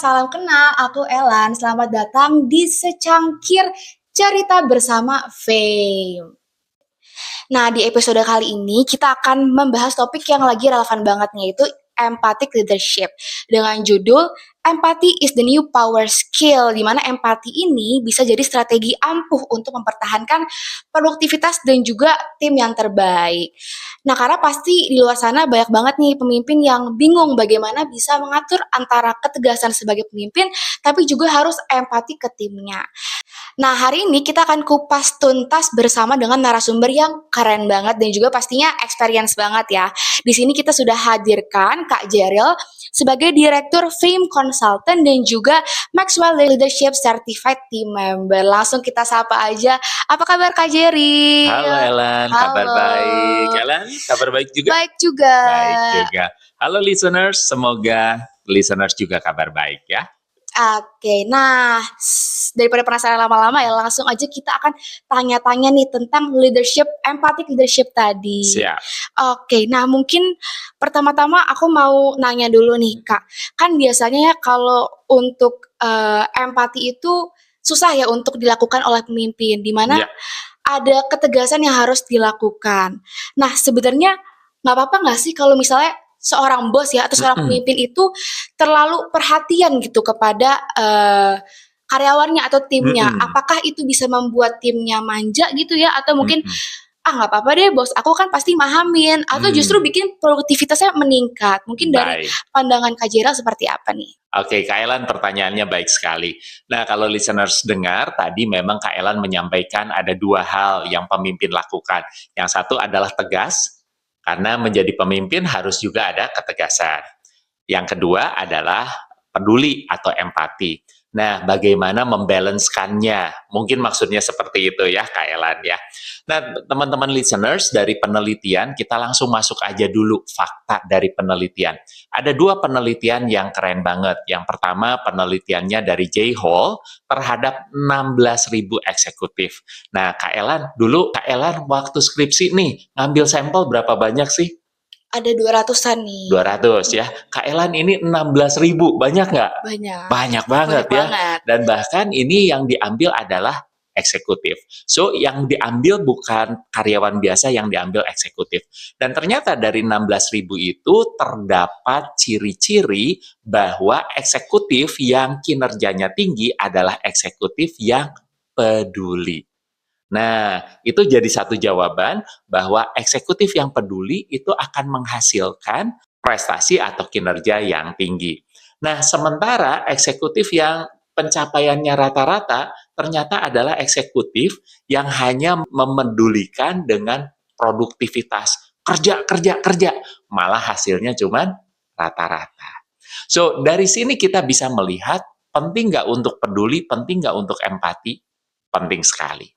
salam kenal. Aku Elan. Selamat datang di secangkir cerita bersama Fame. Nah, di episode kali ini kita akan membahas topik yang lagi relevan banget, yaitu empathic leadership dengan judul Empathy is the new power skill, di mana empati ini bisa jadi strategi ampuh untuk mempertahankan produktivitas dan juga tim yang terbaik. Nah, karena pasti di luar sana banyak banget nih pemimpin yang bingung bagaimana bisa mengatur antara ketegasan sebagai pemimpin, tapi juga harus empati ke timnya. Nah, hari ini kita akan kupas tuntas bersama dengan narasumber yang keren banget dan juga pastinya experience banget ya. Di sini kita sudah hadirkan Kak Jeril sebagai Direktur Fame Consultant dan juga Maxwell Leadership Certified Team Member. Langsung kita sapa aja. Apa kabar Kak Jeril? Halo Elan, kabar baik. Elan, kabar baik juga? Baik juga. Baik juga. Halo listeners, semoga listeners juga kabar baik ya. Oke, nah daripada penasaran lama-lama ya, langsung aja kita akan tanya-tanya nih tentang leadership, empathic leadership tadi. Siap. Oke, nah mungkin pertama-tama aku mau nanya dulu nih Kak, kan biasanya ya kalau untuk empati itu susah ya untuk dilakukan oleh pemimpin, di mana Ya. ada ketegasan yang harus dilakukan. Nah sebenarnya nggak apa-apa nggak sih kalau misalnya seorang bos ya atau seorang pemimpin itu terlalu perhatian gitu kepada karyawannya atau timnya. Apakah itu bisa membuat timnya manja gitu ya, atau mungkin nggak apa-apa deh bos, aku kan pasti mahamin, atau justru bikin produktivitasnya meningkat. Mungkin dari Baik. pandangan Kak Jera seperti apa nih? Oke, Kak Elan pertanyaannya baik sekali. Nah, kalau listeners dengar, tadi memang Kak Elan menyampaikan ada dua hal yang pemimpin lakukan. Yang satu adalah tegas, karena menjadi pemimpin harus juga ada ketegasan. Yang kedua adalah peduli atau empati. Nah, bagaimana membalancekannya? Mungkin maksudnya seperti itu ya, Kak Elan ya. Nah, teman-teman listeners, dari penelitian, kita langsung masuk aja dulu fakta dari penelitian. Ada dua penelitian yang keren banget. Yang pertama, penelitiannya dari J. Hall terhadap 16.000 eksekutif. Nah, Kak Elan, dulu Kak Elan waktu skripsi nih, ngambil sampel berapa banyak sih? Ada 200-an nih. 200 ya. Kak Elan ini 16.000, banyak nggak? Banyak. Banyak banget Banyak ya. banget. Dan bahkan ini yang diambil adalah eksekutif. So, yang diambil bukan karyawan biasa, yang diambil eksekutif. Dan ternyata dari 16.000 itu terdapat ciri-ciri bahwa eksekutif yang kinerjanya tinggi adalah eksekutif yang peduli. Nah, itu jadi satu jawaban bahwa eksekutif yang peduli itu akan menghasilkan prestasi atau kinerja yang tinggi. Nah, sementara eksekutif yang pencapaiannya rata-rata ternyata adalah eksekutif yang hanya memedulikan dengan produktivitas. Kerja, kerja, kerja. Malah hasilnya cuman rata-rata. So, dari sini kita bisa melihat penting nggak untuk peduli, penting nggak untuk empati? Penting sekali.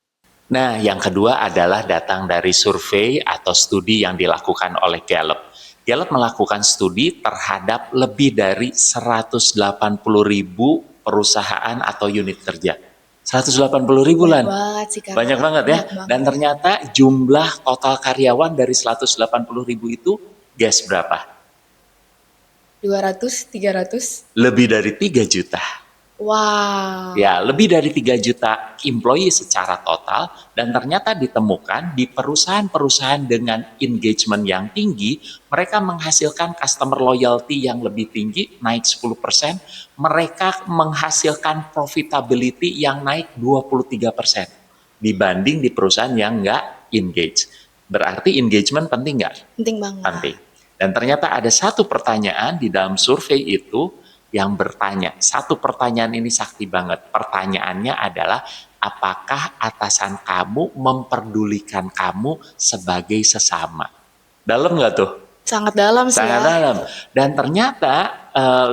Nah, yang kedua adalah datang dari survei atau studi yang dilakukan oleh Gallup. Gallup melakukan studi terhadap lebih dari 180.000 perusahaan atau unit kerja. 180.000 Lan. Banget sih, Kak. Banyak banget ya. Banyak banget. Dan ternyata jumlah total karyawan dari 180.000 itu, guess berapa? 200, 300. Lebih dari 3 juta. Wow. Ya, lebih dari 3 juta employee secara total, dan ternyata ditemukan di perusahaan-perusahaan dengan engagement yang tinggi, mereka menghasilkan customer loyalty yang lebih tinggi, naik 10%, mereka menghasilkan profitability yang naik 23% dibanding di perusahaan yang nggak engage. Berarti engagement penting nggak? Penting banget. Penting. Dan ternyata ada satu pertanyaan di dalam survei itu yang bertanya, satu pertanyaan ini sakti banget. Pertanyaannya adalah, apakah atasan kamu memperdulikan kamu sebagai sesama? Dalam nggak tuh? Sangat dalam sih Sangat ya. dalam. Dan ternyata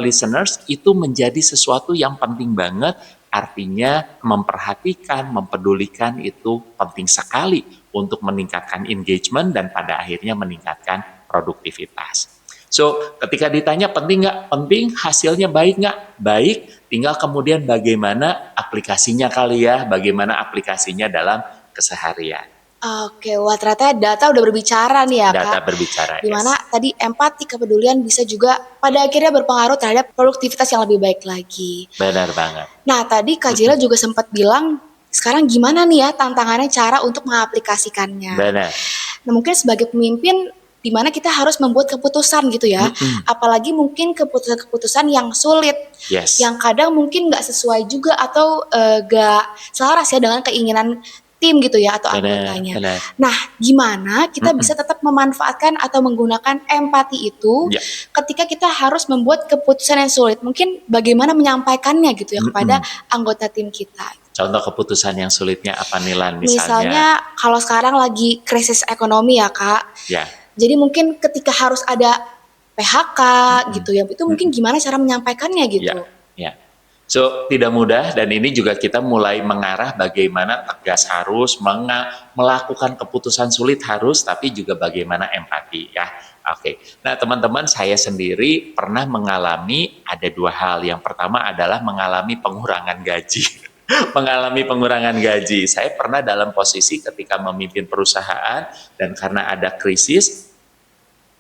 listeners, itu menjadi sesuatu yang penting banget. Artinya memperhatikan, mempedulikan itu penting sekali untuk meningkatkan engagement dan pada akhirnya meningkatkan produktivitas. So, ketika ditanya penting nggak? Penting. Hasilnya baik nggak? Baik. Tinggal kemudian bagaimana aplikasinya kali ya, bagaimana aplikasinya dalam keseharian. Oke, wah ternyata data udah berbicara nih ya Data Kak. berbicara, Dimana yes. tadi empati, kepedulian bisa juga pada akhirnya berpengaruh terhadap produktivitas yang lebih baik lagi. Benar banget. Nah, tadi Kak Jela Mm-mm. juga sempat bilang, sekarang gimana nih ya tantangannya cara untuk mengaplikasikannya. Benar. Nah, mungkin sebagai pemimpin di mana kita harus membuat keputusan gitu ya. Mm-mm. Apalagi mungkin keputusan-keputusan yang sulit, Yes. yang kadang mungkin nggak sesuai juga atau nggak selaras ya dengan keinginan tim gitu ya atau Benar, anggotanya. benar. Nah, gimana kita Mm-mm. bisa tetap memanfaatkan atau menggunakan empati itu Ya. ketika kita harus membuat keputusan yang sulit? Mungkin bagaimana menyampaikannya gitu ya kepada Mm-mm. anggota tim kita. Contoh keputusan yang sulitnya apa nih Lan misalnya? Misalnya kalau sekarang lagi krisis ekonomi ya Kak, Ya. jadi mungkin ketika harus ada PHK Mm-mm. gitu ya, itu mungkin Mm-mm. gimana cara menyampaikannya Ya, gitu. ya. So, tidak mudah dan ini juga kita mulai mengarah bagaimana tegas harus, melakukan keputusan sulit harus, tapi juga bagaimana empati ya. Oke. Nah, teman-teman, saya sendiri pernah mengalami ada dua hal. Yang pertama adalah mengalami pengurangan gaji. Mengalami pengurangan gaji. Saya pernah dalam posisi ketika memimpin perusahaan dan karena ada krisis,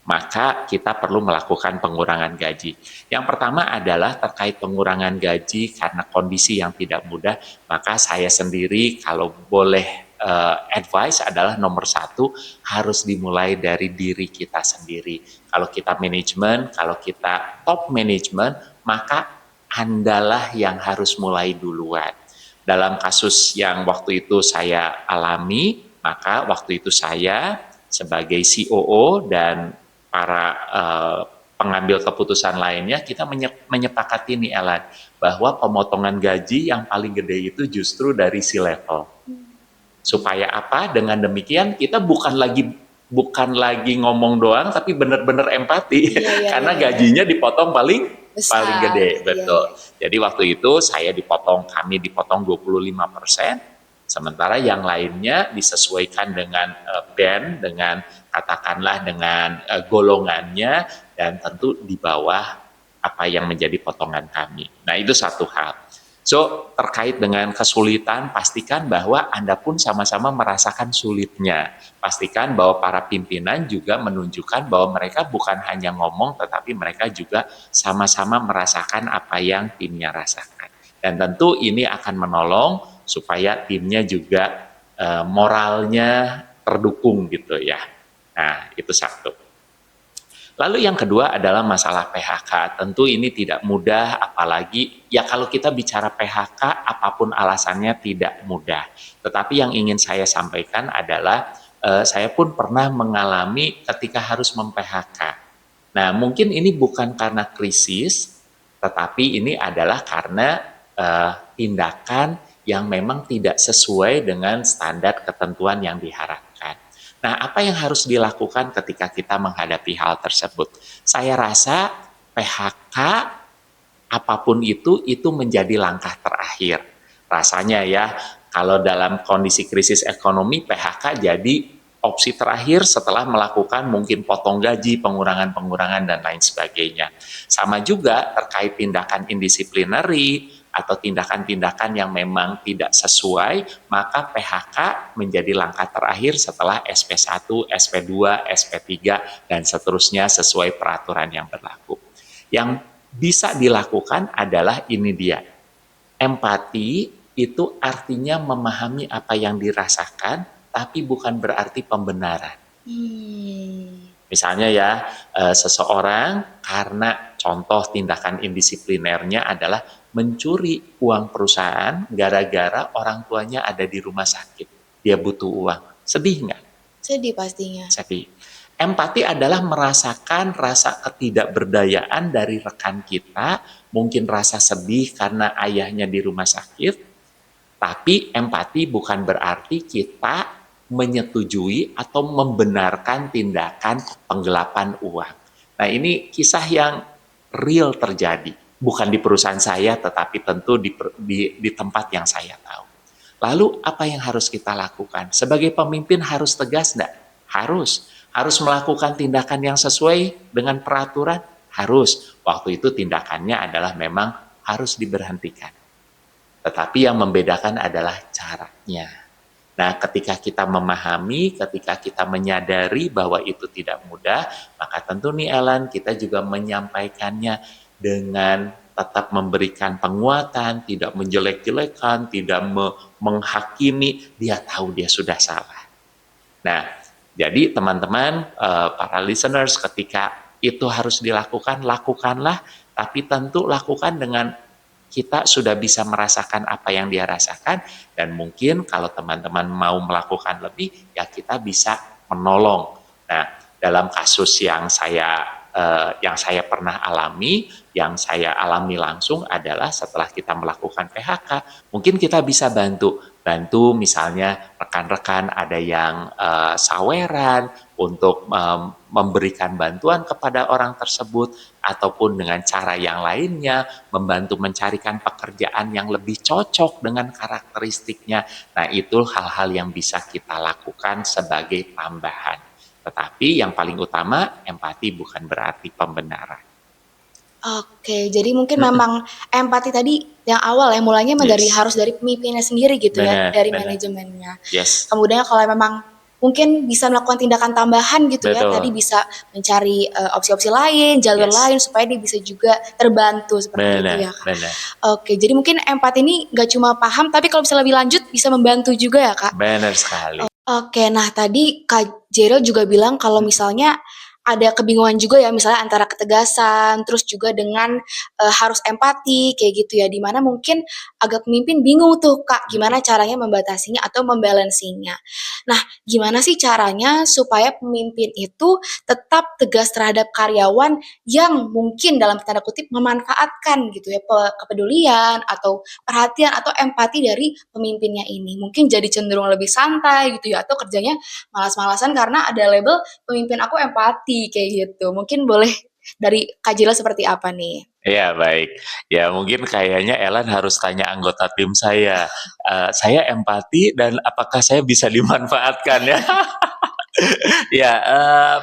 maka kita perlu melakukan pengurangan gaji. Yang pertama adalah terkait pengurangan gaji karena kondisi yang tidak mudah, maka saya sendiri kalau boleh advice adalah nomor satu harus dimulai dari diri kita sendiri. Kalau kita manajemen, kalau kita top manajemen, maka Andalah yang harus mulai duluan. Dalam kasus yang waktu itu saya alami, maka waktu itu saya sebagai COO dan para pengambil keputusan lainnya, kita menyepakati nih Ellen, bahwa pemotongan gaji yang paling gede itu justru dari C-level. Supaya apa? Dengan demikian kita bukan lagi ngomong doang, tapi benar-benar empati. Iya, iya, Karena iya, iya. gajinya dipotong paling Besar. gede, Iya, betul. iya. Jadi waktu itu kami dipotong 25%, sementara yang lainnya disesuaikan dengan band, dengan katakanlah dengan golongannya, dan tentu di bawah apa yang menjadi potongan kami. Nah, itu satu hal. So, terkait dengan kesulitan, pastikan bahwa Anda pun sama-sama merasakan sulitnya. Pastikan bahwa para pimpinan juga menunjukkan bahwa mereka bukan hanya ngomong, tetapi mereka juga sama-sama merasakan apa yang timnya rasakan. Dan tentu ini akan menolong supaya timnya juga moralnya terdukung gitu ya. Nah, itu satu. Lalu yang kedua adalah masalah PHK. Tentu ini tidak mudah, apalagi ya kalau kita bicara PHK, apapun alasannya tidak mudah. Tetapi yang ingin saya sampaikan adalah saya pun pernah mengalami ketika harus mem-PHK. Nah, mungkin ini bukan karena krisis, tetapi ini adalah karena tindakan yang memang tidak sesuai dengan standar ketentuan yang diharapkan. Nah, apa yang harus dilakukan ketika kita menghadapi hal tersebut? Saya rasa PHK apapun itu menjadi langkah terakhir. Rasanya ya, kalau dalam kondisi krisis ekonomi, PHK jadi opsi terakhir setelah melakukan mungkin potong gaji, pengurangan-pengurangan, dan lain sebagainya. Sama juga terkait tindakan indisiplinary atau tindakan-tindakan yang memang tidak sesuai, maka PHK menjadi langkah terakhir setelah SP1, SP2, SP3, dan seterusnya sesuai peraturan yang berlaku. Yang bisa dilakukan adalah ini dia, empati itu artinya memahami apa yang dirasakan, tapi bukan berarti pembenaran. Misalnya ya, seseorang karena contoh tindakan indisiplinernya adalah mencuri uang perusahaan gara-gara orang tuanya ada di rumah sakit. Dia butuh uang. Sedih nggak? Sedih pastinya. Sedih. Empati adalah merasakan rasa ketidakberdayaan dari rekan kita, mungkin rasa sedih karena ayahnya di rumah sakit, tapi empati bukan berarti kita menyetujui atau membenarkan tindakan penggelapan uang. Nah, ini kisah yang real terjadi. Bukan di perusahaan saya, tetapi tentu di tempat yang saya tahu. Lalu, apa yang harus kita lakukan? Sebagai pemimpin harus tegas enggak? Harus. Harus melakukan tindakan yang sesuai dengan peraturan? Harus. Waktu itu tindakannya adalah memang harus diberhentikan. Tetapi yang membedakan adalah caranya. Nah, ketika kita memahami, ketika kita menyadari bahwa itu tidak mudah, maka tentu nih Ellen, kita juga menyampaikannya dengan tetap memberikan penguatan, tidak menjelek-jelekan, tidak menghakimi, dia tahu dia sudah salah. Nah, jadi teman-teman, para listeners, ketika itu harus dilakukan, lakukanlah, tapi tentu lakukan dengan kita sudah bisa merasakan apa yang dia rasakan, dan mungkin kalau teman-teman mau melakukan lebih, ya kita bisa menolong. Nah, dalam kasus yang saya pernah alami, yang saya alami langsung adalah setelah kita melakukan PHK, mungkin kita bisa bantu misalnya rekan-rekan ada yang saweran untuk memberikan bantuan kepada orang tersebut, ataupun dengan cara yang lainnya membantu mencarikan pekerjaan yang lebih cocok dengan karakteristiknya. Nah, itu hal-hal yang bisa kita lakukan sebagai tambahan. Tetapi yang paling utama, empati bukan berarti pembenaran. Oke, jadi mungkin memang empati tadi yang awal ya, mulainya dari Yes. harus dari pemimpinnya sendiri gitu ya, Benar, dari benar. manajemennya. Yes. Kemudian kalau memang mungkin bisa melakukan tindakan tambahan gitu ya, Betul. tadi bisa mencari opsi-opsi lain, jalur Yes. lain supaya dia bisa juga terbantu seperti itu Benar, ya Kak. benar. Oke, jadi mungkin empati ini gak cuma paham, tapi kalau bisa lebih lanjut bisa membantu juga ya Kak. Benar sekali. Oke, nah tadi Kak Jeril juga bilang kalau misalnya ada kebingungan juga ya, misalnya antara ketegasan, terus juga dengan harus empati kayak gitu ya, dimana mungkin agak pemimpin bingung tuh Kak, gimana caranya membatasinya atau membalansinya. Nah, gimana sih caranya supaya pemimpin itu tetap tegas terhadap karyawan yang mungkin dalam tanda kutip memanfaatkan gitu ya kepedulian atau perhatian atau empati dari pemimpinnya ini. Mungkin jadi cenderung lebih santai gitu ya, atau kerjanya malas-malasan karena ada label pemimpin aku empati kayak gitu. Mungkin boleh dari Kak Jila seperti apa nih? Ya, baik. Ya, mungkin kayaknya Ellen harus tanya anggota tim saya. Saya empati dan apakah saya bisa dimanfaatkan ya? Ya,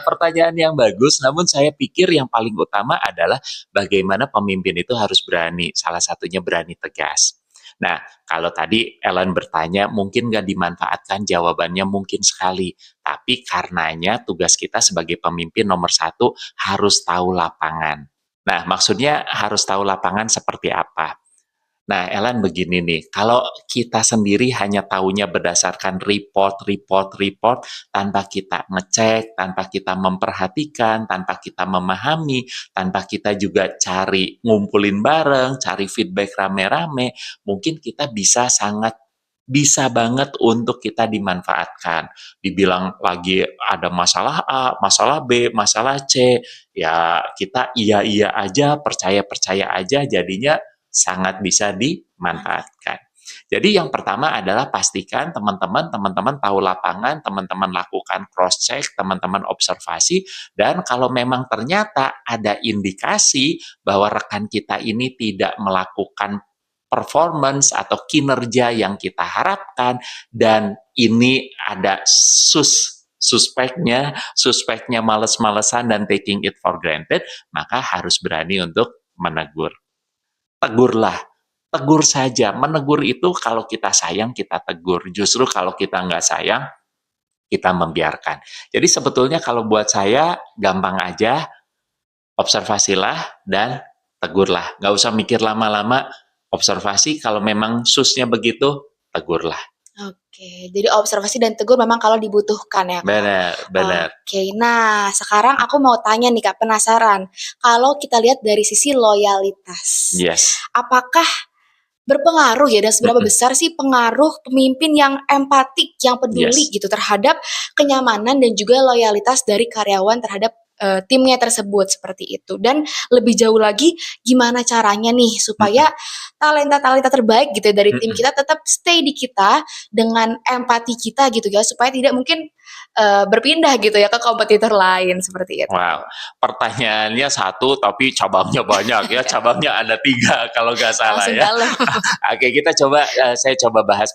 pertanyaan yang bagus, namun saya pikir yang paling utama adalah bagaimana pemimpin itu harus berani, salah satunya berani tegas. Nah, kalau tadi Ellen bertanya, mungkin nggak dimanfaatkan, jawabannya mungkin sekali. Tapi karenanya tugas kita sebagai pemimpin nomor satu harus tahu lapangan. Nah, maksudnya harus tahu lapangan seperti apa. Nah, Ellen begini nih, kalau kita sendiri hanya tahunya berdasarkan report, tanpa kita ngecek, tanpa kita memperhatikan, tanpa kita memahami, tanpa kita juga cari ngumpulin bareng, cari feedback rame-rame, mungkin kita bisa banget untuk kita dimanfaatkan. Dibilang lagi ada masalah A, masalah B, masalah C, ya kita iya-iya aja, percaya-percaya aja, jadinya sangat bisa dimanfaatkan. Jadi yang pertama adalah pastikan teman-teman tahu lapangan, teman-teman lakukan cross check, teman-teman observasi, dan kalau memang ternyata ada indikasi bahwa rekan kita ini tidak melakukan performance atau kinerja yang kita harapkan, dan ini ada suspeknya males-malesan dan taking it for granted, maka harus berani untuk menegur. Tegurlah, tegur saja. Menegur itu kalau kita sayang, kita tegur. Justru kalau kita nggak sayang, kita membiarkan. Jadi sebetulnya kalau buat saya, gampang aja, observasilah dan tegurlah. Nggak usah mikir lama-lama, observasi, kalau memang susnya begitu, tegurlah. Oke, jadi observasi dan tegur memang kalau dibutuhkan ya Kak. Benar, benar. Oke, nah sekarang aku mau tanya nih Kak, penasaran. Kalau kita lihat dari sisi loyalitas, Yes. apakah berpengaruh ya dan seberapa besar sih pengaruh pemimpin yang empatik, yang peduli Yes. gitu terhadap kenyamanan dan juga loyalitas dari karyawan terhadap timnya tersebut seperti itu. Dan lebih jauh lagi, gimana caranya nih supaya talenta-talenta terbaik gitu ya dari tim kita tetap stay di kita dengan empati kita gitu ya, supaya tidak mungkin berpindah gitu ya ke kompetitor lain seperti itu. Wow, pertanyaannya satu tapi cabangnya banyak ya, cabangnya ada 3 kalau nggak salah Langsung ya. dalam. Oke, saya coba bahas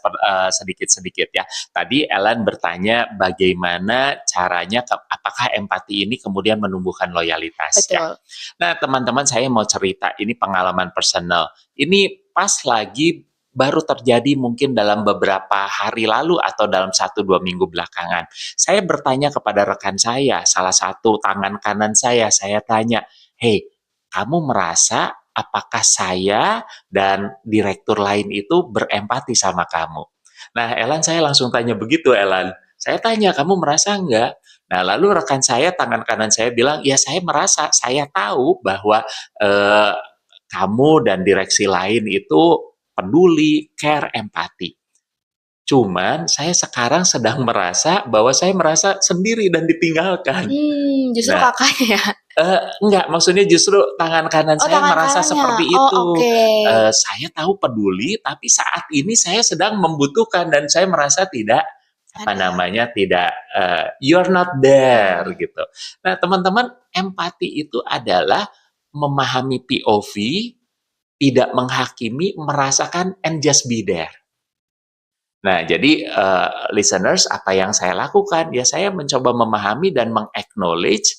sedikit-sedikit ya. Tadi Ellen bertanya bagaimana caranya, apakah empati ini kemudian menumbuhkan loyalitas ya. Betul. Nah, teman-teman, saya mau cerita, ini pengalaman personal. Ini pas lagi baru terjadi mungkin dalam beberapa hari lalu atau dalam 1-2 minggu belakangan. Saya bertanya kepada rekan saya, salah satu tangan kanan saya tanya, "Hei, kamu merasa apakah saya dan direktur lain itu berempati sama kamu?" Nah, Elan, saya langsung tanya begitu, Elan. Saya tanya, "Kamu merasa enggak?" Nah, lalu rekan saya, tangan kanan saya bilang, "Ya, saya merasa, saya tahu bahwa eh, kamu dan direksi lain itu peduli, care, empati. Cuman saya sekarang sedang merasa bahwa saya merasa sendiri dan ditinggalkan." Justru Nah, Kakaknya ya? enggak, maksudnya justru tangan kanan Oh, saya tangan merasa kanannya. seperti Oh, itu. oke. Saya tahu peduli, tapi saat ini saya sedang membutuhkan dan saya merasa tidak, apa Ada. namanya, tidak, you're not there, Oh. gitu. Nah, teman-teman, empati itu adalah memahami POV, tidak menghakimi, merasakan, and just be there. Nah, jadi listeners, apa yang saya lakukan? Ya, saya mencoba memahami dan meng-acknowledge,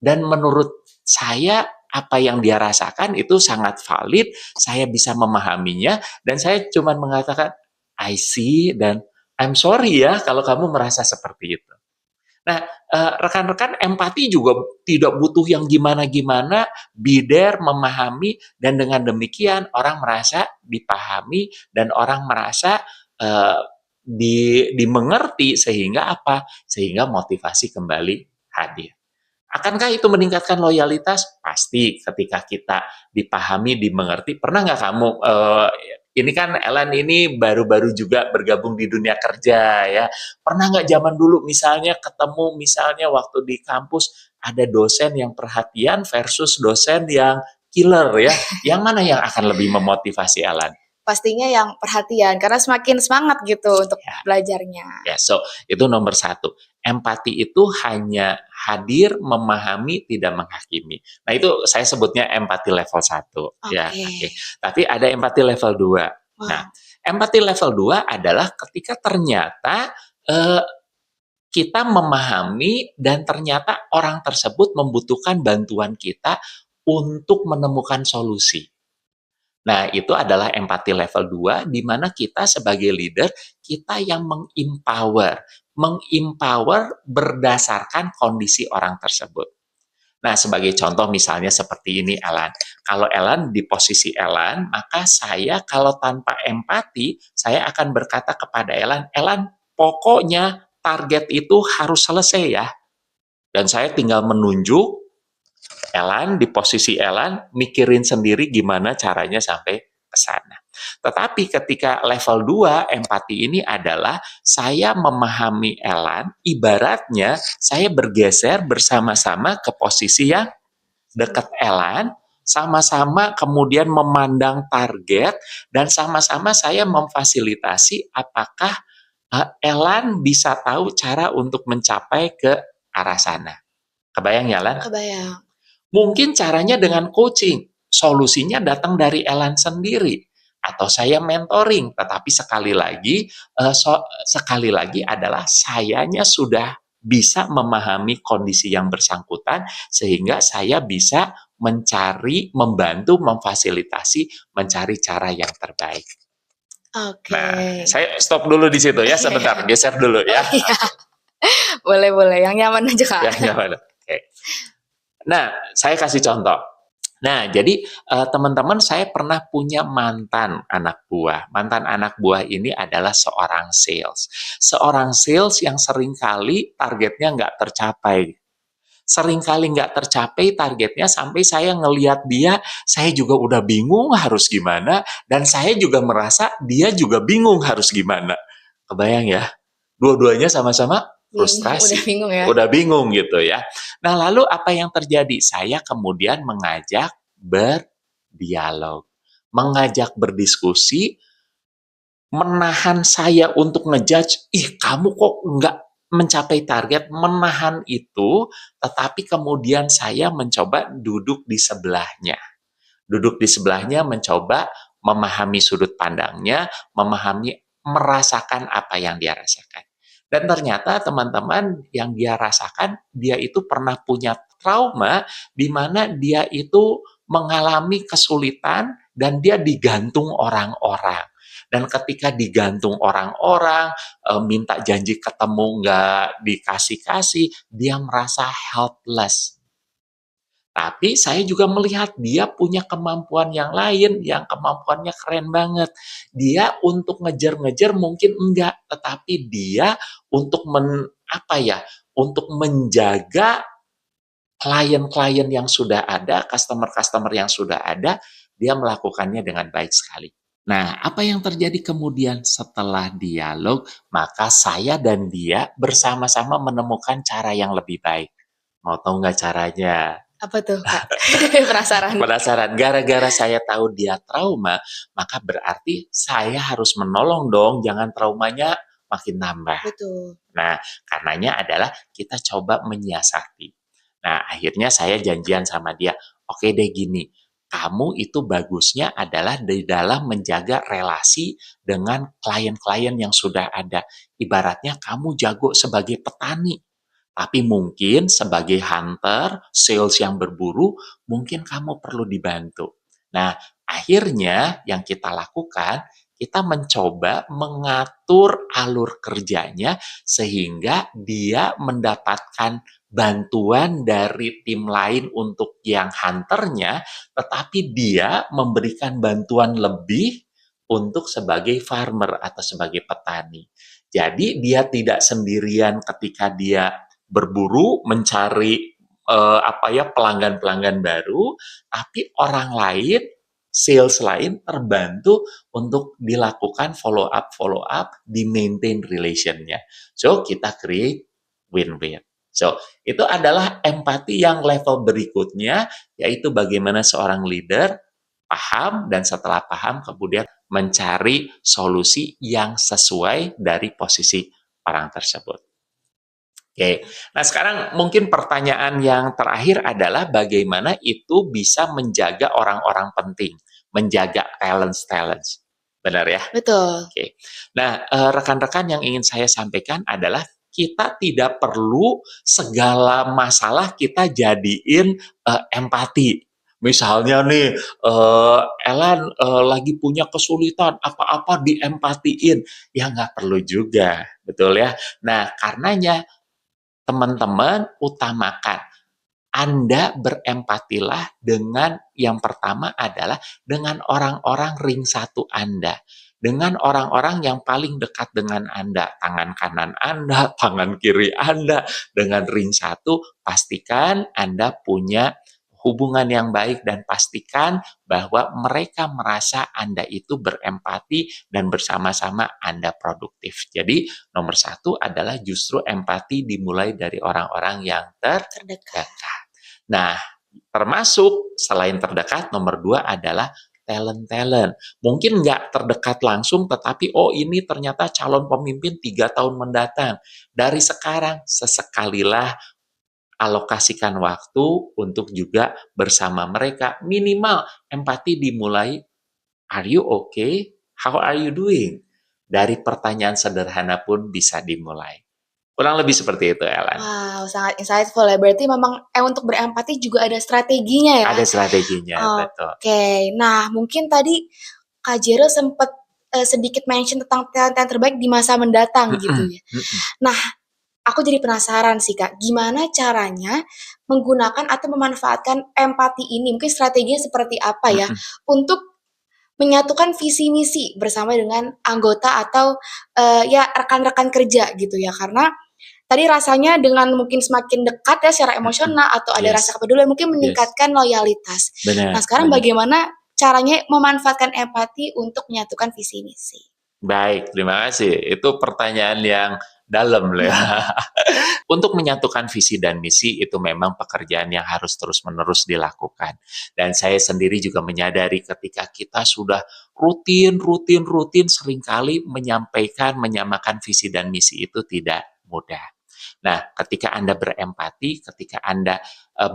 dan menurut saya apa yang dia rasakan itu sangat valid, saya bisa memahaminya, dan saya cuma mengatakan, I see, dan I'm sorry ya kalau kamu merasa seperti itu. Nah, rekan-rekan, empati juga tidak butuh yang gimana-gimana, be there, memahami, dan dengan demikian orang merasa dipahami dan orang merasa eh, dimengerti, sehingga apa? Sehingga motivasi kembali hadir. Akankah itu meningkatkan loyalitas? Pasti, ketika kita dipahami, dimengerti. Pernah nggak kamu, ini kan Ellen ini baru-baru juga bergabung di dunia kerja ya. Pernah nggak zaman dulu misalnya ketemu, misalnya waktu di kampus, ada dosen yang perhatian versus dosen yang killer ya. Yang mana yang akan lebih memotivasi Ellen? Pastinya yang perhatian, karena semakin semangat gitu untuk Ya, belajarnya. ya, so itu nomor satu. Empati itu hanya hadir, memahami, tidak menghakimi. Nah, itu saya sebutnya empati level 1. Ya, Oke. oke. Tapi ada empati level 2. Nah, Wow. empati level 2 adalah ketika ternyata eh, kita memahami dan ternyata orang tersebut membutuhkan bantuan kita untuk menemukan solusi. Nah, itu adalah empati level 2, di mana kita sebagai leader, kita yang mengempower. Mengempower berdasarkan kondisi orang tersebut. Nah, sebagai contoh misalnya seperti ini, Ellen. Kalau Ellen di posisi Ellen, maka saya kalau tanpa empati, saya akan berkata kepada Ellen, Ellen, pokoknya target itu harus selesai ya. Dan saya tinggal menunjuk, Ellen, di posisi Ellen, mikirin sendiri gimana caranya sampai ke sana. Tetapi ketika level 2, empati ini adalah saya memahami Ellen, ibaratnya saya bergeser bersama-sama ke posisi yang dekat Ellen, sama-sama kemudian memandang target, dan sama-sama saya memfasilitasi apakah Ellen bisa tahu cara untuk mencapai ke arah sana. Kebayang ya, Ellen? Kebayang. Mungkin caranya dengan coaching, solusinya datang dari Ellen sendiri, atau saya mentoring, tetapi sekali lagi adalah sayanya sudah bisa memahami kondisi yang bersangkutan, sehingga saya bisa mencari, membantu, memfasilitasi, mencari cara yang terbaik. Oke. Nah, saya stop dulu di situ ya, sebentar, geser dulu Oh ya. iya, boleh, yang nyaman aja Kak. Ya, gimana? Oke. Nah, saya kasih contoh. Nah, jadi teman-teman, saya pernah punya mantan anak buah. Mantan anak buah ini adalah seorang sales. Seorang sales yang seringkali targetnya nggak tercapai. Seringkali nggak tercapai targetnya sampai saya ngelihat dia, saya juga udah bingung harus gimana, dan saya juga merasa dia juga bingung harus gimana. Kebayang ya? Dua-duanya sama-sama Udah frustrasi, bingung ya? udah bingung gitu ya. Nah, lalu apa yang terjadi? Saya kemudian mengajak berdialog, mengajak berdiskusi, menahan saya untuk ngejudge, ih kamu kok nggak mencapai target, menahan itu, tetapi kemudian saya mencoba duduk di sebelahnya. Duduk di sebelahnya, mencoba memahami sudut pandangnya, memahami, merasakan apa yang dia rasakan. Dan ternyata teman-teman, yang dia rasakan, dia itu pernah punya trauma di mana dia itu mengalami kesulitan dan dia digantung orang-orang. Dan ketika digantung orang-orang, minta janji ketemu nggak dikasih-kasih, dia merasa helpless. Tapi saya juga melihat dia punya kemampuan yang lain, yang kemampuannya keren banget. Dia untuk ngejar-ngejar mungkin enggak, tetapi dia untuk untuk menjaga klien-klien yang sudah ada, customer-customer yang sudah ada, dia melakukannya dengan baik sekali. Nah, apa yang terjadi kemudian setelah dialog? Maka saya dan dia bersama-sama menemukan cara yang lebih baik. Mau tahu nggak caranya? Apa tuh, Kak? Penasaran. Penasaran, gara-gara saya tahu dia trauma, maka berarti saya harus menolong dong, jangan traumanya makin nambah. Betul. Nah, karenanya adalah kita coba menyiasati. Nah, akhirnya saya janjian sama dia, oke deh gini, kamu itu bagusnya adalah di dalam menjaga relasi dengan klien-klien yang sudah ada. Ibaratnya kamu jago sebagai petani, tapi mungkin sebagai hunter, sales yang berburu, mungkin kamu perlu dibantu. Nah, akhirnya yang kita lakukan, kita mencoba mengatur alur kerjanya sehingga dia mendapatkan bantuan dari tim lain untuk yang hunternya, tetapi dia memberikan bantuan lebih untuk sebagai farmer atau sebagai petani. Jadi dia tidak sendirian ketika dia berburu mencari pelanggan-pelanggan baru, tapi orang lain, sales lain terbantu untuk dilakukan follow up, di maintain relationnya. So kita create win-win. So itu adalah empati yang level berikutnya, yaitu bagaimana seorang leader paham dan setelah paham kemudian mencari solusi yang sesuai dari posisi orang tersebut. Oke, nah sekarang mungkin pertanyaan yang terakhir adalah bagaimana itu bisa menjaga orang-orang penting, menjaga talents. Benar ya? Betul. Oke. Nah, rekan-rekan yang ingin saya sampaikan adalah kita tidak perlu segala masalah kita jadiin empati. Misalnya nih, Elan lagi punya kesulitan, apa-apa diempatiin. Ya nggak perlu juga, betul ya? Nah, karenanya teman-teman utamakan Anda berempatilah dengan yang pertama adalah dengan orang-orang ring satu Anda. Dengan orang-orang yang paling dekat dengan Anda. Tangan kanan Anda, tangan kiri Anda. Dengan ring satu, pastikan Anda punya hubungan yang baik dan pastikan bahwa mereka merasa Anda itu berempati dan bersama-sama Anda produktif. Jadi nomor satu adalah justru empati dimulai dari orang-orang yang Terdekat. terdekat. Nah, termasuk selain terdekat, nomor dua adalah talent. Mungkin nggak terdekat langsung, tetapi ini ternyata calon pemimpin 3 tahun mendatang. Dari sekarang, sesekalilah alokasikan waktu untuk juga bersama mereka. Minimal empati dimulai, are you okay? How are you doing? Dari pertanyaan sederhana pun bisa dimulai. Kurang lebih seperti itu, Ellen. Wow, sangat insightful ya. Berarti memang untuk berempati juga ada strateginya ya. Ada strateginya, betul. Oke, nah mungkin tadi Kak Jero sempat sedikit mention tentang talent yang terbaik di masa mendatang gitu ya. Nah, aku jadi penasaran sih Kak, gimana caranya menggunakan atau memanfaatkan empati ini? Mungkin strateginya seperti apa ya untuk menyatukan visi misi bersama dengan anggota atau ya rekan-rekan kerja gitu ya. Karena tadi rasanya dengan mungkin semakin dekat ya secara emosional atau ada Yes. rasa kepedulian mungkin meningkatkan loyalitas. Benar. Nah, sekarang bagaimana caranya memanfaatkan empati untuk menyatukan visi misi? Baik, terima kasih. Itu pertanyaan yang dalam ya. Untuk menyatukan visi dan misi itu memang pekerjaan yang harus terus-menerus dilakukan. Dan saya sendiri juga menyadari ketika kita sudah rutin seringkali menyampaikan, menyamakan visi dan misi itu tidak mudah. Nah, ketika Anda berempati, ketika Anda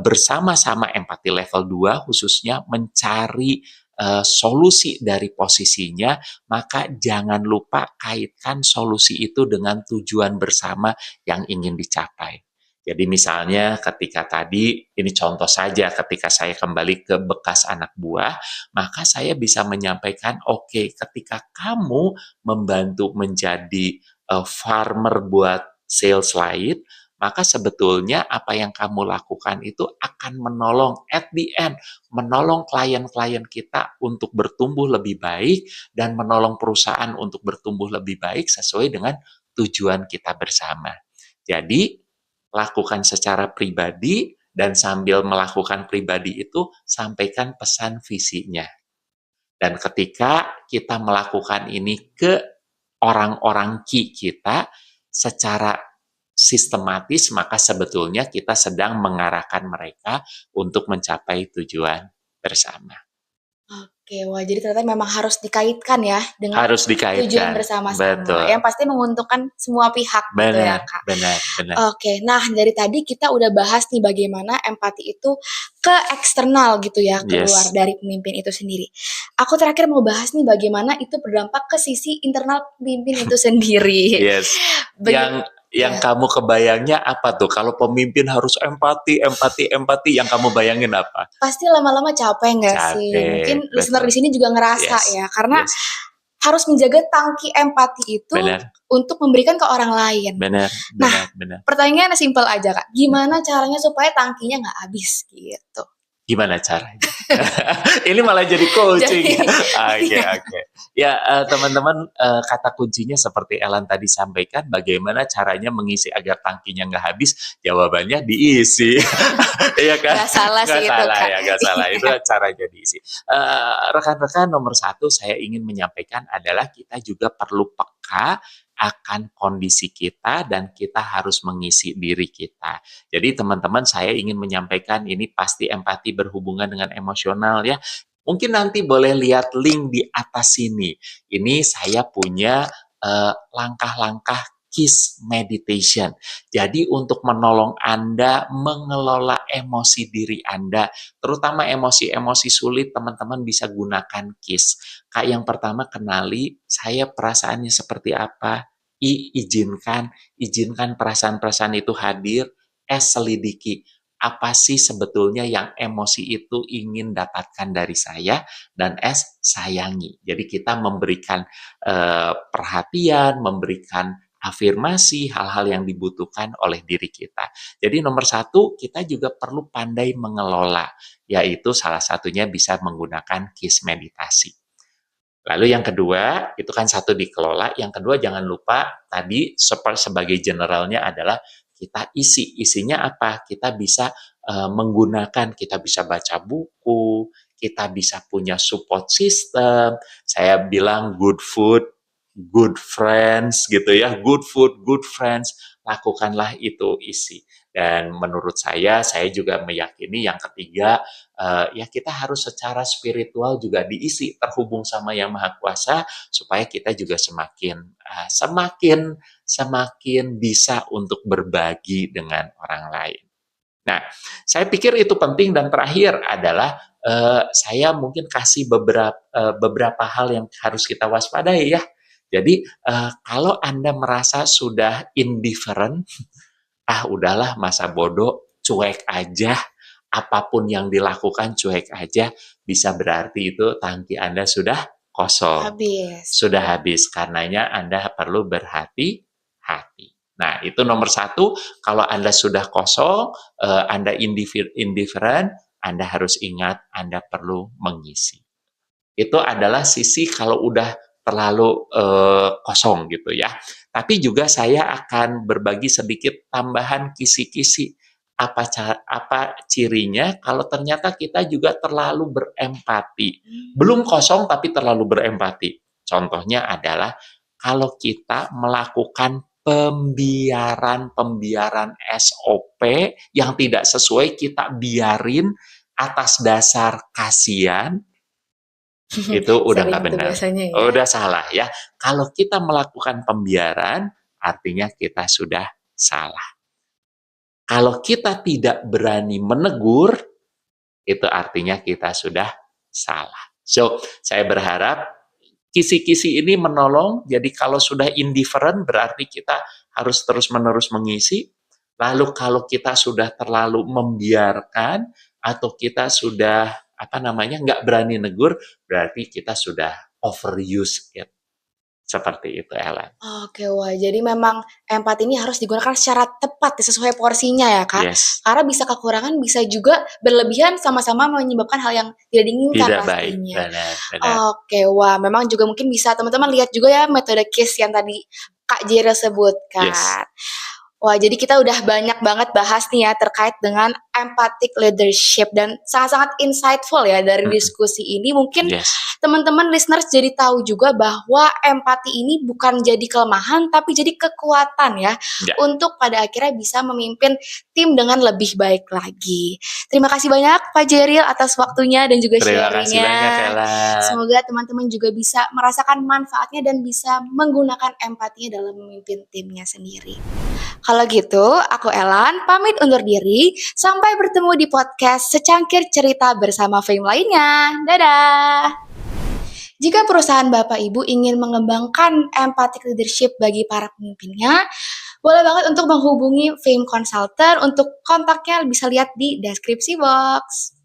bersama-sama empati level 2 khususnya mencari solusi dari posisinya, maka jangan lupa kaitkan solusi itu dengan tujuan bersama yang ingin dicapai. Jadi misalnya ketika tadi, ini contoh saja, ketika saya kembali ke bekas anak buah, maka saya bisa menyampaikan, oke, ketika kamu membantu menjadi farmer buat sales lain, maka sebetulnya apa yang kamu lakukan itu akan menolong at the end, menolong klien-klien kita untuk bertumbuh lebih baik dan menolong perusahaan untuk bertumbuh lebih baik sesuai dengan tujuan kita bersama. Jadi, lakukan secara pribadi dan sambil melakukan pribadi itu sampaikan pesan visinya. Dan ketika kita melakukan ini ke orang-orang key kita secara sistematis, maka sebetulnya kita sedang mengarahkan mereka untuk mencapai tujuan bersama. Oke, wah jadi ternyata memang harus dikaitkan ya dengan Harus tujuan dikaitkan. bersama-sama, yang Betul. pasti menguntungkan semua pihak gitu ya, Benar, Kak. benar, benar. Oke, nah dari tadi kita udah bahas nih bagaimana empati itu ke eksternal gitu ya, keluar Yes. dari pemimpin itu sendiri. Aku terakhir mau bahas nih bagaimana itu berdampak ke sisi internal pemimpin itu sendiri. Yes. Yang Ya, kamu kebayangnya apa tuh? Kalau pemimpin harus empati, empati, empati, yang kamu bayangin apa? pasti lama-lama capek nggak sih? Capek, Mungkin listener betul. di sini juga ngerasa Yes, ya, karena yes. harus menjaga tangki empati itu Benar, untuk memberikan ke orang lain. benar, Nah, benar, benar. pertanyaannya simpel aja, Kak. Gimana caranya supaya tangkinya nggak habis gitu? Gimana caranya? Ini malah jadi coaching. Jadi, Oke, iya, oke. Ya, teman-teman, kata kuncinya seperti Ellen tadi sampaikan, bagaimana caranya mengisi agar tangkinya nggak habis? Jawabannya diisi. Iya kan? nggak salah Nggak sih itu, salah Kak. ya, nggak salah. Itu Iya. caranya diisi. Rekan-rekan, nomor satu saya ingin menyampaikan adalah kita juga perlu peka akan kondisi kita dan kita harus mengisi diri kita. Jadi teman-teman, saya ingin menyampaikan ini pasti empati berhubungan dengan emosional ya. Mungkin nanti boleh lihat link di atas sini. Ini saya punya langkah-langkah KISS meditation. Jadi untuk menolong Anda mengelola emosi diri Anda, terutama emosi-emosi sulit, teman-teman bisa gunakan KISS. Kak, yang pertama kenali saya perasaannya seperti apa. Izinkan perasaan-perasaan itu hadir. Selidiki apa sih sebetulnya yang emosi itu ingin dapatkan dari saya, dan sayangi. Jadi kita memberikan perhatian, memberikan afirmasi hal-hal yang dibutuhkan oleh diri kita. Jadi nomor satu, kita juga perlu pandai mengelola, yaitu salah satunya bisa menggunakan KISS meditasi. Lalu yang kedua, itu kan satu dikelola. Yang kedua, jangan lupa tadi sebagai generalnya adalah kita isi. Isinya apa? Kita bisa menggunakan, kita bisa baca buku, kita bisa punya support system. Saya bilang good food, good friends gitu ya. Good food, good friends. Lakukanlah itu isi. Dan menurut saya juga meyakini yang ketiga, ya kita harus secara spiritual juga diisi, terhubung sama Yang Maha Kuasa, supaya kita juga semakin bisa untuk berbagi dengan orang lain. Nah, saya pikir itu penting, dan terakhir adalah saya mungkin kasih beberapa hal yang harus kita waspadai ya. Jadi kalau Anda merasa sudah indifferent, udahlah masa bodoh, cuek aja, apapun yang dilakukan cuek aja, bisa berarti itu tangki Anda sudah kosong, Habis. sudah habis. Karenanya Anda perlu berhati-hati. Nah, itu nomor satu, kalau Anda sudah kosong, Anda indifferent, Anda harus ingat Anda perlu mengisi. Itu adalah sisi kalau udah terlalu kosong gitu ya. Tapi juga saya akan berbagi sedikit tambahan kisi-kisi. Apa cirinya kalau ternyata kita juga terlalu berempati. Belum kosong tapi terlalu berempati. Contohnya adalah kalau kita melakukan pembiaran SOP yang tidak sesuai, kita biarin atas dasar kasihan, itu udah Sering nggak tuh benar, biasanya ya. udah salah ya. Kalau kita melakukan pembiaran, artinya kita sudah salah. Kalau kita tidak berani menegur, itu artinya kita sudah salah. So, saya berharap kisi-kisi ini menolong. Jadi kalau sudah indifferent, berarti kita harus terus-menerus mengisi. Lalu kalau kita sudah terlalu membiarkan atau kita sudah nggak berani negur, berarti kita sudah overuse it. Seperti itu, Ellen. Oke, wah jadi memang empati ini harus digunakan secara tepat ya, sesuai porsinya ya Kak. Yes, Karena bisa kekurangan, bisa juga berlebihan sama-sama menyebabkan hal yang tidak diinginkan tidak baik, pastinya. benar-benar. Oke, wah memang juga mungkin bisa teman-teman lihat juga ya metode KISS yang tadi Kak Jero Yes, sebutkan. Wah, jadi kita udah banyak banget bahas nih ya terkait dengan empathic leadership dan sangat-sangat insightful ya dari diskusi ini. Mungkin yes, teman-teman listeners jadi tahu juga bahwa empati ini bukan jadi kelemahan tapi jadi kekuatan ya ya. untuk pada akhirnya bisa memimpin tim dengan lebih baik lagi. Terima kasih banyak Pak Jeril atas waktunya dan juga Terima kasih banyak, sharingnya. Ellen. Semoga teman-teman juga bisa merasakan manfaatnya dan bisa menggunakan empatinya dalam memimpin timnya sendiri. Kalau gitu, aku Elan pamit undur diri. Sampai bertemu di podcast Secangkir Cerita bersama Fame lainnya. Dadah! Jika perusahaan Bapak Ibu ingin mengembangkan empathic leadership bagi para pemimpinnya, boleh banget untuk menghubungi Fame Consultant. Untuk kontaknya bisa lihat di deskripsi box.